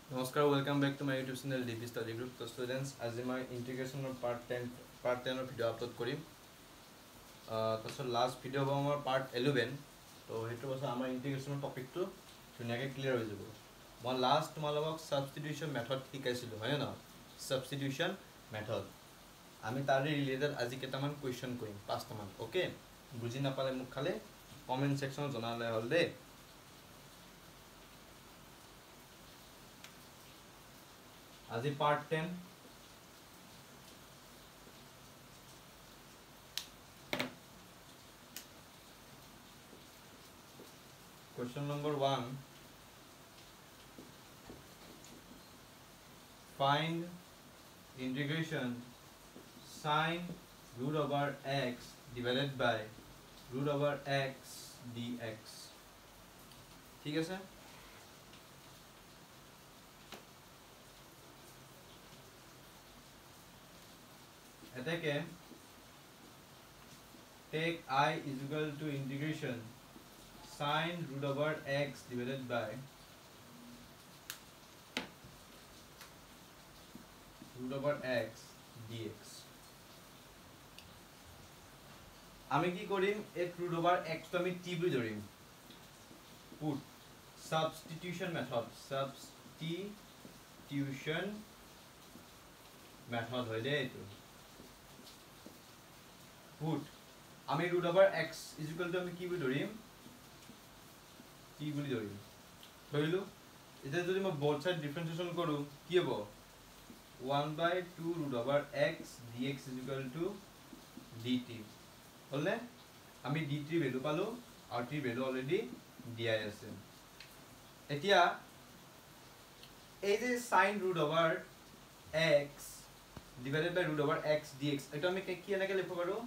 Namaskar, welcome back to my YouTube channel DP Study Group. So students, as in my integration of part 10 of video upload korim. So last video hobo amar part 11. So hetu hoise amar integration topic to dhuniake clear hoy jabo. Moi last tomalogok substitution method shikaisilu, hoy na? Substitution method. Ami tare related aji ketaman question korim, 5 ta man. Okay? Buji napale muk khale comment section jonale hol de. As a part 10, question number 1, find integration sine root over x divided by root over x dx. ठीक है sir? এটাকে take I is equal to integration sine root over x divided by root over x dx. আমি কি করিম এক root over x তো আমি t বলি ধরিম put substitution method হয় দে এটো put আমি root over x is equal to আমি কি বলি ধরিম t বলি ধরিম ধরিলো এটা যদি মই both side differentiation কৰো কি হ'ব 1/2 root over x dx is equal to dt হলনে আমি dt ভ্যালু পালো আর t ভ্যালু অলরেডি দিয়াই আছে এতিয়া এই যে sin root over x divided by root over x dx এটা আমি কি এনেকে লিখব পাৰো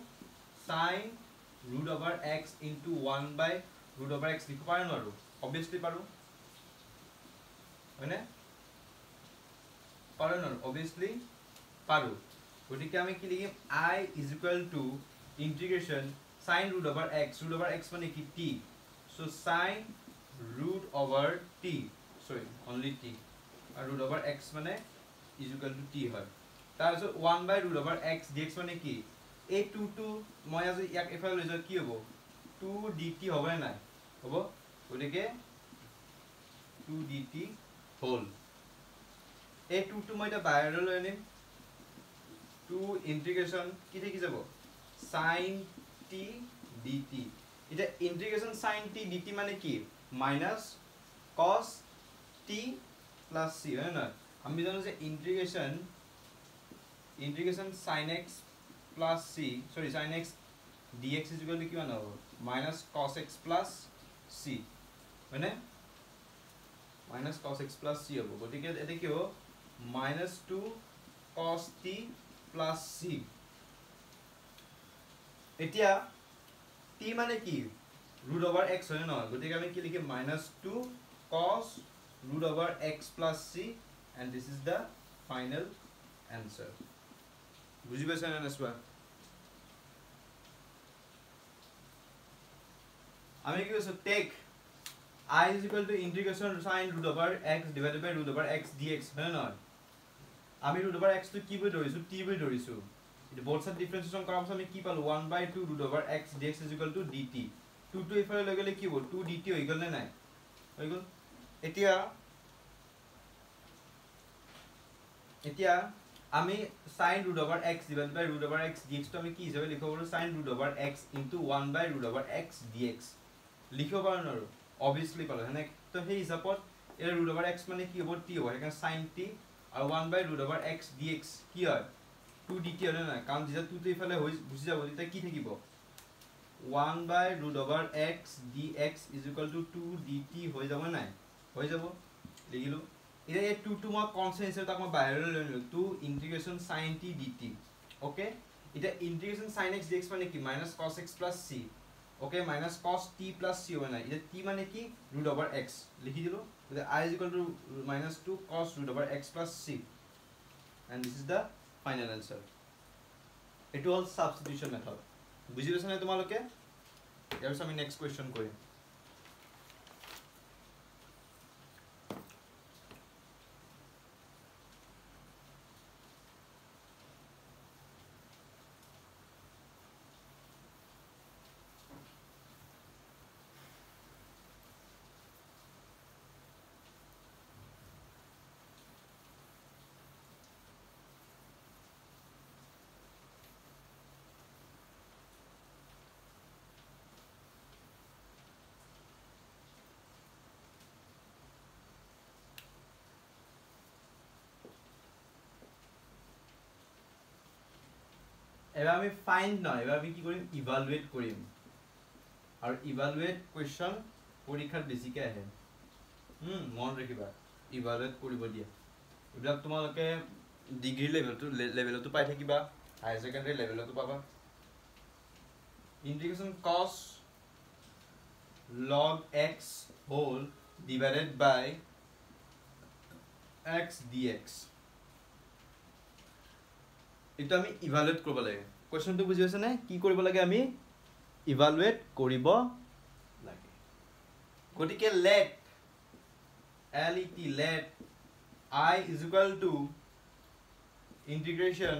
sin root over x into 1 by root over x লিখব পাৰো নৰো obviously পাৰো হয়নে পাৰো নৰো obviously পাৰো গতিকে আমি কি লিখিম I is equal to integration sin root over x মানে কি t so sin root over t sorry only t and root over x মানে is equal to t হয় তারপর 1 by root over x dx মানে কি এই 2 মই আজি ইয়াক এফালে লৈ যাও কি হ'ব 2 dt হবে না হ'ব ওদিকে 2 dt হোল এই 2 মই এটা বাইরে লৈ আনিম 2 ইন্টিগ্রেশন কি থেকে যাব sin t dt এটা ইন্টিগ্রেশন sin t dt মানে কি minus cos t plus c হয় না আমি জানো যে integration sin x plus c sorry sin x dx is equal to কি মান হবে minus cos x plus c মানে minus cos x plus c হবে গটিকে এটা কি হবে minus 2 cos t plus c এতিয়া t মানে কি root over x হয় না গটিকে আমি কি লিখি minus 2 cos root over x plus c and this is the final answer বুঝি পাইছা না নসবা আমি কি কৈছো take I is equal to integration sin root over x divided by root over x dx হয় না আমি root over x তো কি বই ধৰিছো t বই ধৰিছো এটা both side differentiation কৰাৰ পিছত আমি কি পালো 1/2 root over x dx is equal to dt 2 to ইফালে লৈ গলে কি হ'ব 2 dt হৈ গল নে নাই হৈ গল এতিয়া আমি sin root over x divided by root over x dx তো আমি কি হিচাপে লিখিব পাৰো sin root over x into 1 by root over x dx লিখিব পাৰো নৰো obviously পালো হেনে তো সেই হিচাপত এর root over x মানে কি হ'ব t হ'ব হেকান sin t are 1 by root over x dx কি হয় 2 dt হয় না কারণ যেটা 2 তো ইফালে হৈ বুঝি যাব এটা কি থাকিব 1 by root over x dx is equal to 2 dt হৈ যাব না হৈ যাব লিখিলো এটা এই 2 মই কনস্ট্যান্ট হিসেবে তাক মই বাইরে লৈ নিলো 2 integration sin t dt okay এটা integration sin x dx মানে কি minus cos x plus c okay minus cos t plus c হয় না এটা t মানে কি root over x লিখি দিলো তাহলে I is equal to minus 2 cos root over x plus c and this is the final answer it was substitution method বুঝি পাইছা না তোমালোকে ইয়াৰ পিছত আমি নেক্সট কোৱেশ্চন কৰিম এবাৰ আমি ফাইন্ড নহয় এবাৰ আমি কি কৰিম ইভালুৱেট কৰিম আৰু ইভালুৱেট কোৱেশ্চন পৰীক্ষাত বেছিকৈ আহে মন ৰাখিবা ইভালুৱেট কৰিব দিয়া এইবিলাক তোমালোকে ডিগ্ৰী লেভেলতো পাই থাকিবা হায়াৰ ছেকেণ্ডাৰী লেভেলতো পাবা ইন্টিগ্ৰেশ্যন cos log x whole divided by x dx এটা আমি ইভালুৱেট কৰিব লাগে কোৱেশ্চনটো বুজি পাইছা নে কি কৰিব লাগে আমি ইভালুৱেট কৰিব লাগে গতিকে let I is equal to integration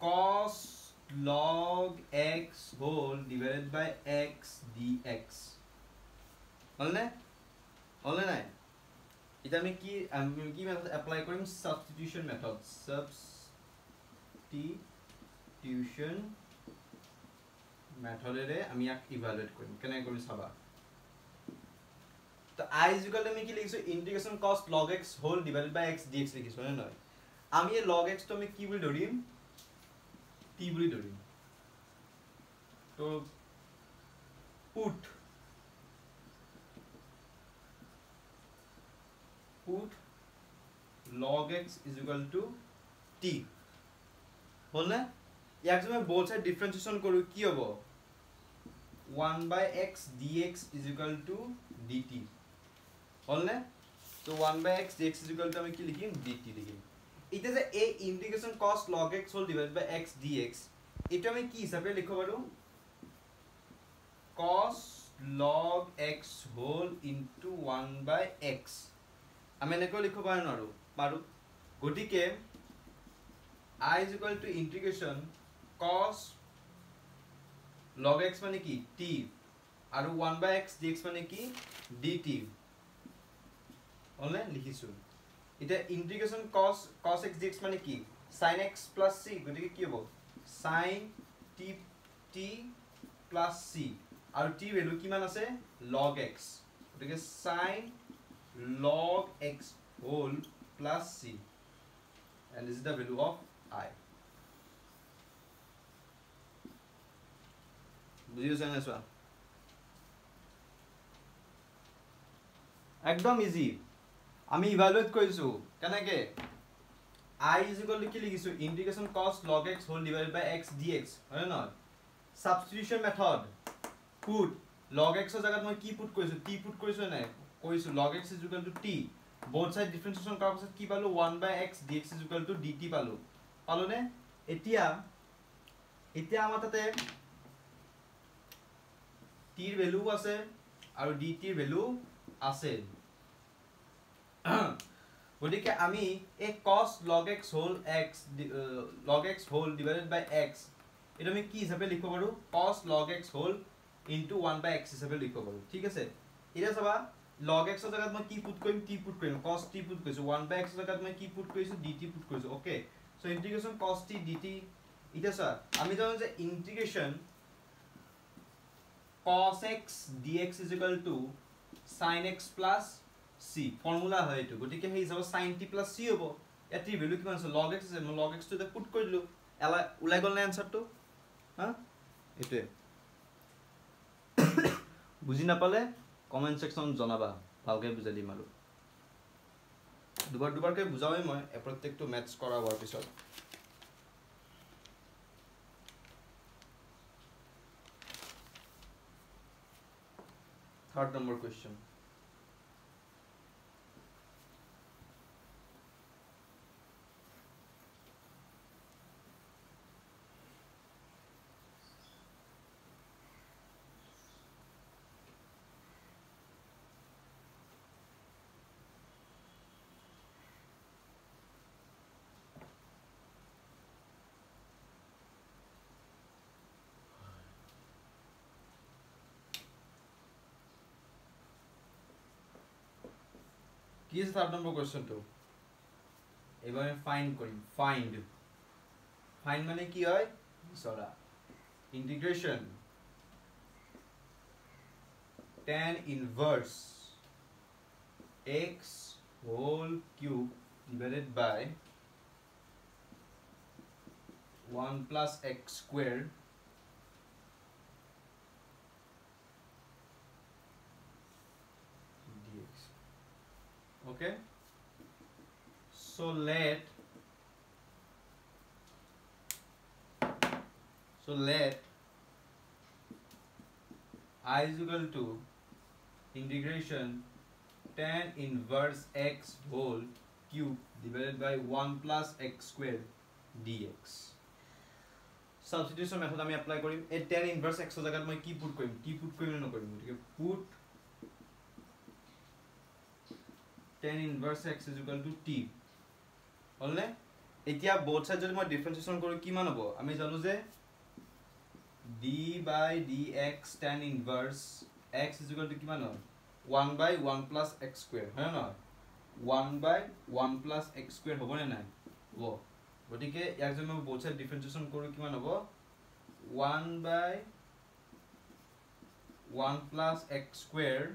cos log x whole divided by x dx হলনে নাই এটা আমি কি মেথড এপ্লাই কৰিম সাবস্টিটিউশন মেথড সাবস্টিটিউশন মেথডেৰে আমি ইয়াক ইভালুৱেট কৰিম কেনে কৰিম চাবা তো I is equal to আমি কি লিখিছো integration cos log x whole divided by x dx লিখিছো হয় নহয় আমি এই log x তো আমি কি বুলি ধৰিম t বুলি ধৰিম তো put log x is equal to t হল না ইয়াক যদি both side differentiation কৰো কি হ'ব 1 by x dx is equal to dt হল না তো 1 by x dx is equal to আমি কি লিখিম dt লিখিম এটা যে a integration cos log x whole divided by x dx এটা আমি কি হিসাবে লিখব পাৰো cos log x whole into 1 by x আমি এনেকৈ লিখব পাৰো গতিকে I is equal to integration cos log x মানে কি t আৰু 1 by x dx মানে কি dt হলনে লিখিছো এটা ইন্টিগ্রেশন cos x dx মানে কি sin x plus c গতিকে কি হ'ব sin t plus c আৰু t ভ্যালু কিমান আছে log x গতিকে sin log x whole plus c and this is the value of I বুঝিছো না সব একদম ইজি আমি ইভালুয়েট কৰিছো কেনেকে I is equal to কি লিখিছো integration cos log x whole divided by x dx হয় না substitution method put log x ৰ জাগাত মই কি পুট কৰিছো t পুট কৰিছো না কৰিছো log x is equal to t both side differentiation কৰাৰ পাছত কি পালো 1 by x dx is equal to dt পালো নে এতিয়া আমাৰ তাতে t ৰ ভ্যালু আছে আৰু dt ৰ ভ্যালু আছে গতিকে আমি এই cos log x whole divided by x এটা আমি কি হিচাপে লিখিব পাৰো cos log x whole into 1 by x হিচাপে লিখিব পাৰো ঠিক আছে এটা চাবা log x ৰ জাগাত মই কি পুট কৰিম t পুট কৰিম cos t পুট কৰিছো 1 by x ৰ জাগাত মই কি পুট কৰিছো dt পুট কৰিছো okay so integration cos t dt এটা স্যার আমি জানো যে integration cos x dx is equal to sin x plus c formula হয় এটো গটিকে হেই যাব sin t plus c হ'ব এটি ভ্যালু কিমান আছে log x আছে মই log x টো পুট কৰি দিলো এলা উলাই গল না আনসার তো হ্যাঁ এতে বুজি না পালে কমেন্ট সেকশন জনাবা ভালকে বুজাই দিম আৰু দুবাৰকে বুজাওই মই প্ৰত্যেকটো ম্যাথছ কৰা হোৱাৰ পিছত Third number question. কি আছে third number question to এবারে ফাইন্ড করি ফাইন্ড মানে কি হয় সরা integration tan inverse x whole cube divided by 1 plus x square dx. Okay, so let I is equal to integration tan inverse x whole cube divided by 1 plus x square dx. Substitution method আমি apply কৰিম এই tan inverse x জায়গাত মই কি put কৰিম t put কৰিম না নকৰিম গতিকে put tan inverse x is equal to t হলনে এতিয়া both side যদি মই ডিফারেন্সিয়েশন কৰো কি মান হ'ব আমি জানো যে d by dx tan inverse x is equal to কি মান 1 by 1 plus x square হয় না 1 by 1 plus x square হ'ব না নাই হ'ব গতিকে ইয়াক যদি মই both side ডিফারেন্সিয়েশন কৰো কি মান হ'ব 1 by 1 plus x square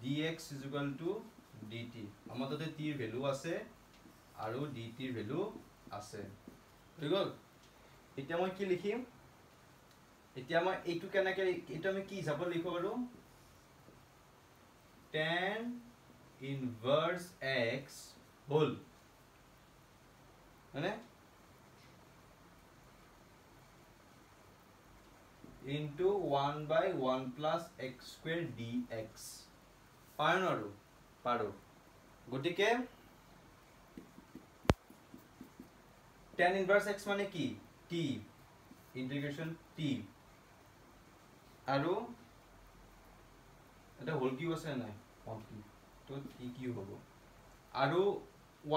dx is equal to dt আমাৰ তাতে t ৰ ভ্যালু আছে আৰু dt ৰ ভ্যালু আছে হৈ গল এতিয়া মই কি লিখিম এতিয়া মই এইটো কেনেকৈ এটা আমি কি হিচাপত লিখিব পাৰো tan inverse x whole মানে into 1 by 1 plus x square dx পাৰো পাৰো গটিকে tan inverse x মানে কি t integration t আৰু এটা হোল কিউ আছে নাই তো t কিউ হ'ব আৰু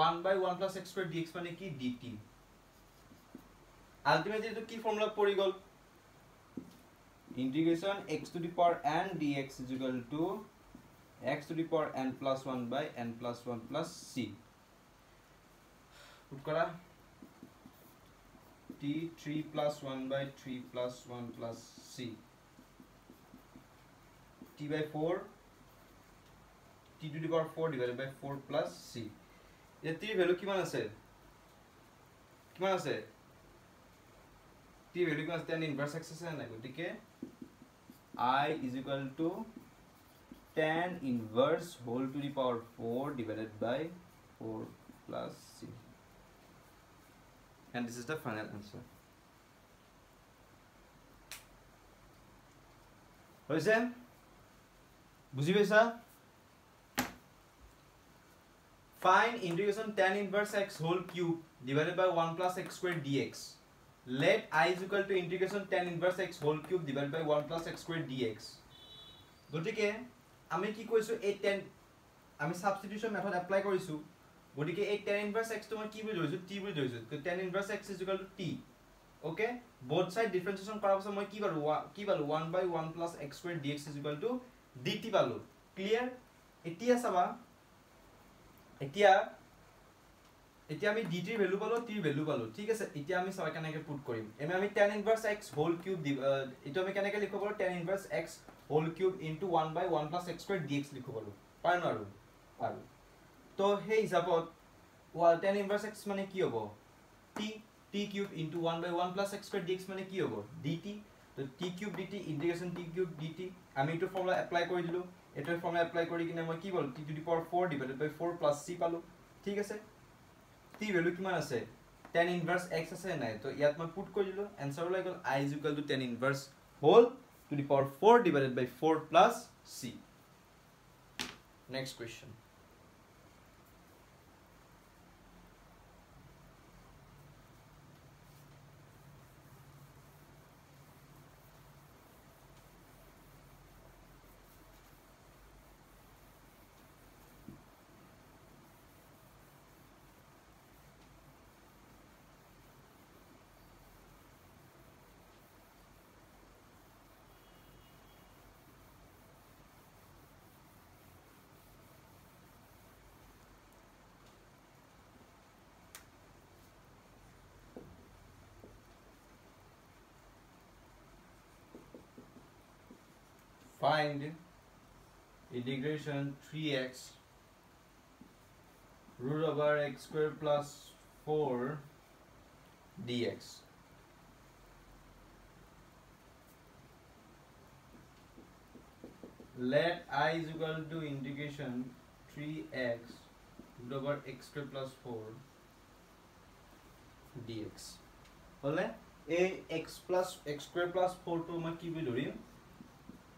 1 by 1 plus x square dx মানে কি dt আলটিমেটলি তো কি ফর্মুলা পৰি গল integration x to the power n dx is equal to x to the power n plus 1 by n plus 1 plus c put kora t 3 plus 1 by 3 plus 1 plus c t by 4 t to the power 4 divided by 4 plus c ये t value किमान আছে t value किमान tan inverse x আছে না গটিকে I is equal to tan inverse whole to the power 4 divided by 4 plus c and this is the final answer hoise বুজি পাইছা find integration tan inverse x whole cube divided by 1 plus x square dx let I is equal to integration tan inverse x whole cube divided by 1 plus x square dx গটিকে আমি কি কৈছো এই tan আমি substitution method apply কৰিছো গটিকে এই tan inverse x তো মই কি বুলি ধৰিছো t বুলি ধৰিছো তো tan inverse x is equal to t okay both side differentiation কৰাৰ পাছত মই কি পালো 1 by 1 plus x square dx is equal to dt পালো ক্লিয়াৰ এতিয়া চাবা এতিয়া আমি dt ৰ ভ্যালু পালো t ৰ ভ্যালু পালো ঠিক আছে এতিয়া আমি সবাই কেনেকৈ পুট কৰিম আমি tan inverse x whole cube এটা আমি কেনেকৈ লিখিব পাৰো tan inverse x whole cube into 1 by 1 plus x square dx লিখিব পাৰো পাৰো না পাৰো তো সেই হিচাপত tan inverse x মানে কি হ'ব t cube into 1 by 1 plus x square dx মানে কি হ'ব dt তো t cube dt integration t cube dt আমি এটো ফর্মুলা এপ্লাই কৰি দিলো এটো ফৰ্মুলা এপ্লাই কৰি কিনে মই কি বল t to the power 4 divided by 4 plus c পালো ঠিক আছে t ভ্যালু কিমান আছে tan inverse x আছে নাই তো ইয়াত মই পুট কৰি দিলো आंसर ওলাই গল I is equal to tan inverse whole to the power 4 divided by 4 plus c next question find integration 3x root over x square plus 4 dx. Let I is equal to integration 3x root over x square plus 4 dx. হলে এই x square plus 4 to মই কি বুলি ধৰিম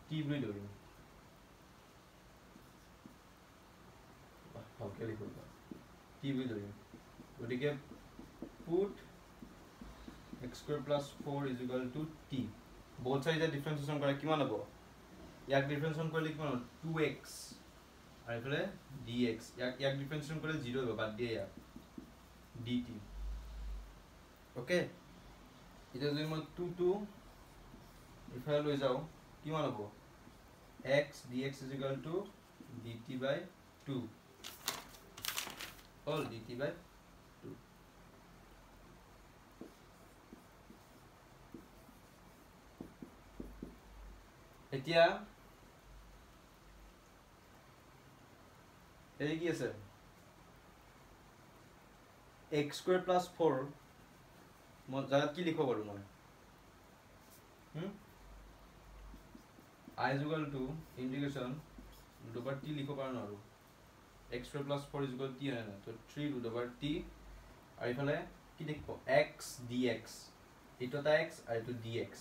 t বুলি ধৰিম ভালকে লিখো t বুলি ধৰিম গতিকে put x square plus 4 is equal to t both sides er differentiation কৰা কিমান হ'ব ইয়াক differentiation কৰিলে কিমান হ'ব 2x আৰু এফালে dx ইয়াক differentiation কৰিলে 0 হ'ব বাদ দিয়ে ইয়াক dt okay এটা যদি মই 2 ইফালে লৈ যাও কিমান হ'ব x dx is equal to dt by 2 all dt by 2 এতিয়া এই কি আছে x square plus 4 মই জাগাত কি লিখব পাৰো মই I is equal to integration root over t লিখব পাৰো না আৰু x square plus 4 is equal to t হয় না তো 3 root over t আৰু ইফালে কি লিখব x dx এটো তা x আৰু এটো dx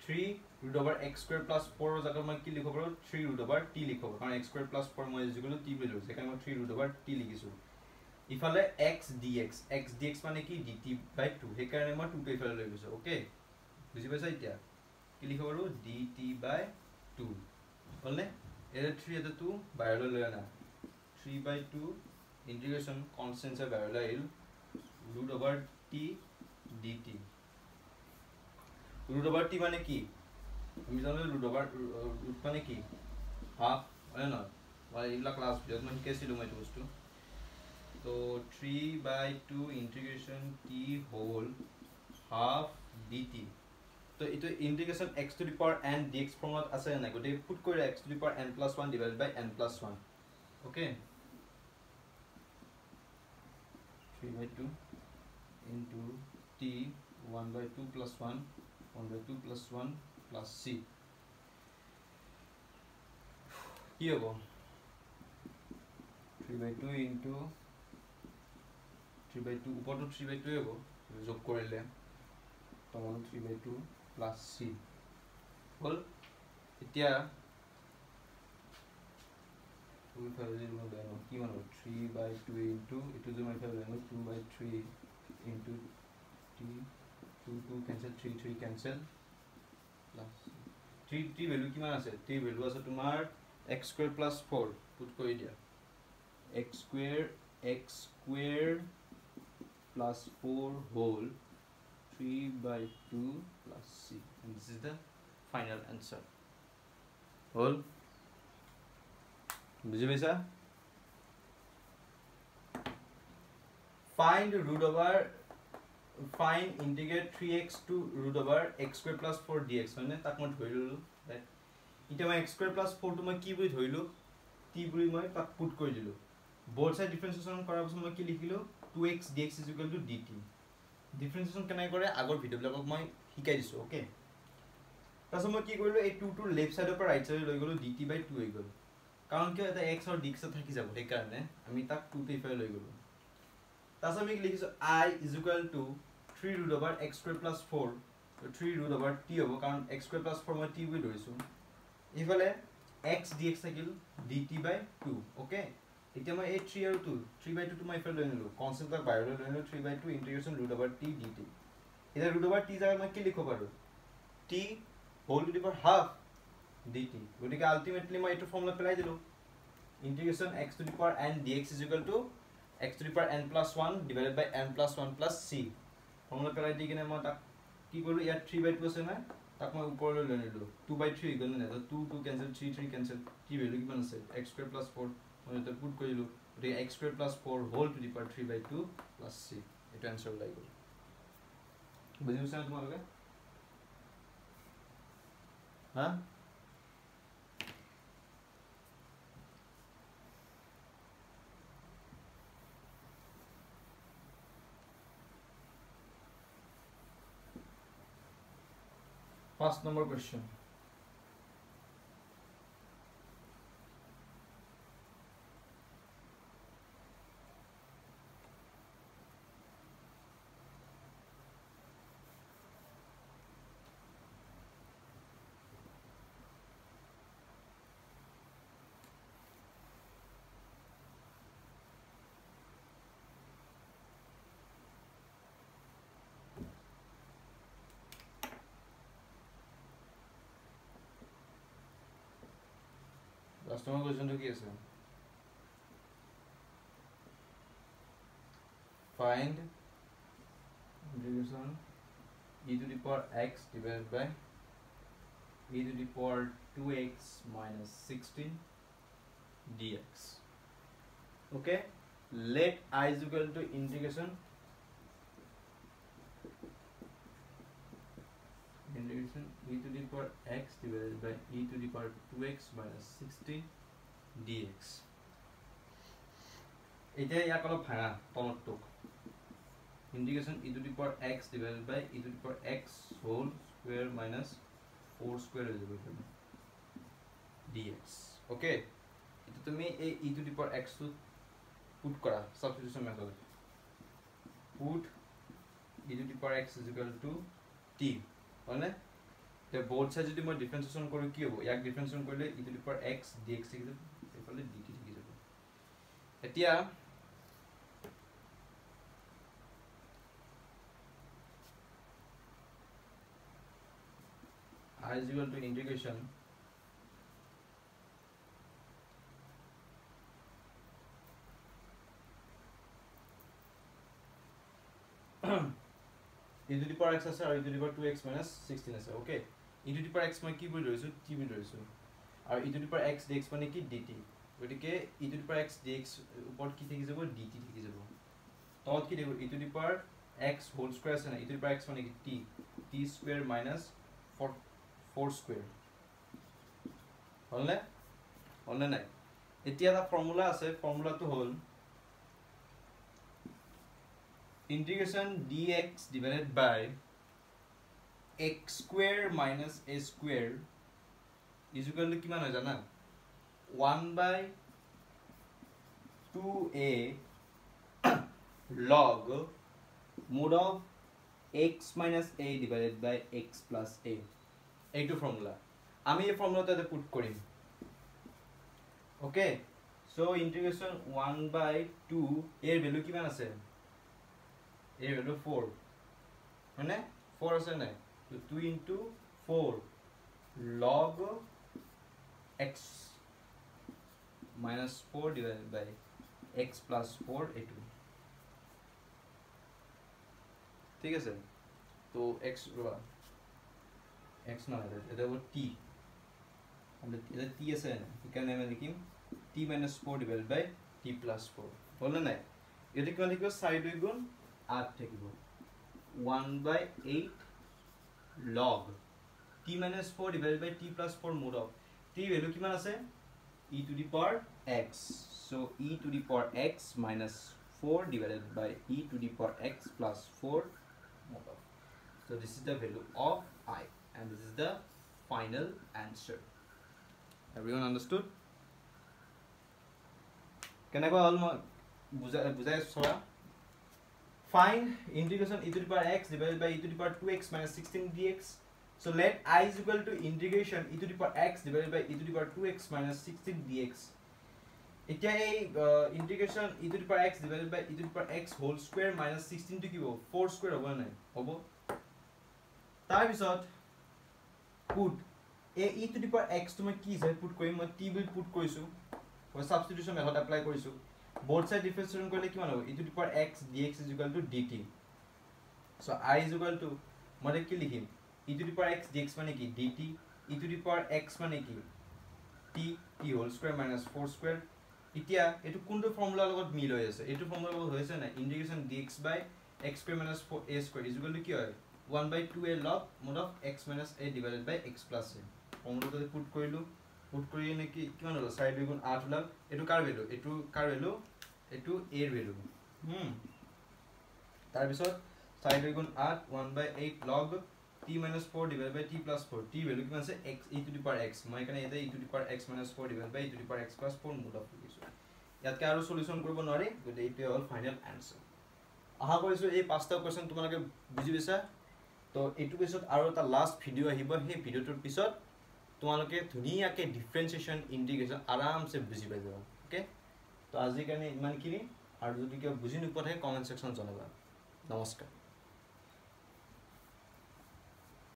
3 root over x square plus 4 ৰ জাগাত মই কি লিখব পাৰো 3 root over t লিখব কাৰণ x square plus 4 মই is equal to t বুলি লৈছো কাৰণ মই 3 root over t লিখিছো ইফালে x dx মানে কি dt by 2 হে কাৰণে মই 2 টো ইফালে লৈ গৈছো ওকে বুজি পাইছা এতিয়া কি লিখব পাৰো dt by 2 হলনে এৰে 3 এটা 2 বাইরে লৈ আনা 3 by 2 integration constant এ বাইরে লাইল root over t dt root over t মানে কি আমি জানো root over root মানে কি হাফ হয় না মানে ইলা ক্লাস ভিডিওত মই শিকাইছিলো মই বস্তু তো 3 by 2 integration t whole half dt তো এটো integration x to the power n dx ফর্মত আছে না গটে পুট করে x to the power n plus 1 divided by n plus 1 okay 3 by 2 into t 1 by 2 plus 1 1 by 2 plus 1 plus c কি হবো 3 by 2 into 3 by 2 উপর তো 3 by 2 হবো যোগ কৰিলে তখন 3 by 2 plus c হল এতিয়া তুমি ফাইল যে মই জানো কি মানে 3 by 2 into এটো যে মই ফাইল জানো 2 by 3 into t 2 2 cancel 3 3 cancel plus 3 t value কিমান আছে t ভ্যালু আছে তোমাৰ x square plus 4 পুট কৰি দিয়া x square plus 4 whole 3 by 2 plus c and this is the final answer whole বুঝি পাইছা find integrate 3x to root over x square plus 4 dx মানে তাক মই ধৰি ললো এটা মই x square plus 4 তো মই কি বুলি ধৰিলো t বুলি মই তাক পুট কৰি দিলো both side differentiation কৰাৰ পিছত মই কি লিখিলো 2x dx is equal to dt differentiation কেনে কৰে আগৰ ভিডিও বিলাকক মই শিকাই দিছো ওকে তাছত মই কি কৰিলো এই 2 টো লেফট সাইডৰ পৰা ৰাইট সাইডে লৈ গলো dt by 2 হৈ গল কাৰণ কি এটা x আৰু dx থাকি যাব সেই কাৰণে আমি তাক 2 টো ইফালে লৈ গলো তাছত আমি লিখিছো I is equal to 3 root over x square plus 4 so 3 root over t হ'ব কাৰণ x square plus 4 মই t বুলি ধৰিছো ইফালে x dx থাকিল dt by 2 ওকে এতিয়া মই এই 3 আৰু 2 3 by 2 তো মই ইফালে লৈ নিলো কনস্ট্যান্ট তাক বাইরে লৈ নিলো 3 by 2 integration root over t dt এটা root over t জায়গা মই কি লিখব পাৰো t whole to the power half dt গতিকে আলটিমেটলি মই এটো ফর্মুলা পেলাই দিলো integration x to the power n dx is equal to x to the power n plus 1 divided by n plus 1 plus c formula পেলাই দি কিনে মই তাক কি কৰিলো ইয়াত 3 by 2 আছে না তাক মই ওপৰলৈ লৈ নিলো 2 by 3 গল না 2 2 cancel 3 3 cancel t ভ্যালু কিমান আছে x square plus 4 মই এটা পুট কৰিলো গতিকে x square plus 4 whole to the power 3 by 2 plus c এটা आंसर ওলাই গল বুজিছা তোমালোকে হ্যাঁ First number question. Last number question to ki ase? Find integration e to the power x divided by e to the power 2x minus 16 dx. Okay, let I is equal to integration e to the power x divided by e to the power 2x minus 16 dx. এতিয়া ইয়াক অলপ ভাঙা তলটোক integration e to the power x divided by e to the power x whole square minus 4 square is equal to dx. Okay, itu tumi e to the power x to put kora substitution method. Put e to the power x is equal to t. Hone the both sides jodi moi differentiation kori ki hobo yak differentiation korile e to the power x dx ki efale dt thiki jabo. Etia I is equal to integration e to the power x ase aru e to the power 2x minus 16 ase. Okay, e to the power x moi ki boli roisu t boli roisu aru e to the power x dx mane ki dt. Gotike e to the power x dx upor ki thiki jabo dt thiki jabo. Tot ki dekho e to the power x whole square ase na e to the power x mane ki t square minus 4 square. Honle nai etia da formula ase, formula to hol integration dx divided by x square minus a square is equal to kiman hoy jana 1 by 2a log mod of x minus a divided by x plus a. এইটো formula আমি এই ফর্মুলাটাতে put করিম. Okay, so integration 1 বাই 2 এর value কিমান আছে? এর value 4 মানে 4 আছে না, তো 2 into 4 log x minus 4 divided by x plus 4 a2. ঠিক আছে, তো x x not এটা হলো t, আমরা এটা t আছে না, এখানে আমি লিখিম t minus 4 divided by t plus 4 হল না। এটা কি লিখব সাইড দুই গুণ 8 থাকিব 1 by 8 log t minus 4 divided by t plus 4 mod of t value কিমান আছে e to the power x, so e to the power x minus 4 divided by e to the power x plus 4 mod of. So this is the value of I and this is the final answer. Everyone understood? Can I go all bujai sora? Find integration e to the power x divided by e to the power 2x minus 16 dx. So let I is equal to integration e to the power x divided by e to the power 2x minus 16 dx. Etia ei integration e to the power x divided by e to the power x whole square minus 16 to ki hobo 4 square hobo na hobo. Tar bisot put e to the power x to moi ki jai put koi moi t will put koisu or substitution method apply korisu. Both side differentiation korle ki man hobo e to the power x dx is equal to dt. So I is equal to mane ki likhim e to the power x dx mane ki dt, e to the power x mane ki t whole square minus 4 square. Itia etu kundu formula logot mil hoy ase, etu formula logot hoyse na integration dx by x square minus 4a square is equal to ki hoy 1 by 2a log mod of x minus a divided by x plus a. Formula to put korilu, put kori ne ki kiman holo side dugun 8 log etu kar value etu a er value tar bisot side dugun 8 1 by 8 log t minus 4 divided by t plus 4 t value কিমান আছে x e to the power x মই এখানে এটা e to the power x minus 4 divided by e to the power x plus 4 mode of লিখিছো ইয়াতকে আৰু solution কৰিব নোৱাৰি গতে এইটো হ'ল ফাইনাল আনসাৰ আশা কৰিছো এই পাঁচটা কোৱেশ্চন তোমালোকে বুজি পাইছা তো এইটো পিছত আৰু এটা লাষ্ট ভিডিও আহিব সেই ভিডিওটোৰ পিছত তোমালোকে ধুনিয়াকে ডিফাৰেন্সিয়েশন ইন্টিগ্ৰেশন আৰামসে বুজি পাই যাবা ওকে তো আজি কাৰণে ইমানখিনি আৰু যদি কিবা বুজি নোপোৱা থাকে কমেন্ট সেকশন জনাবা নমস্কাৰ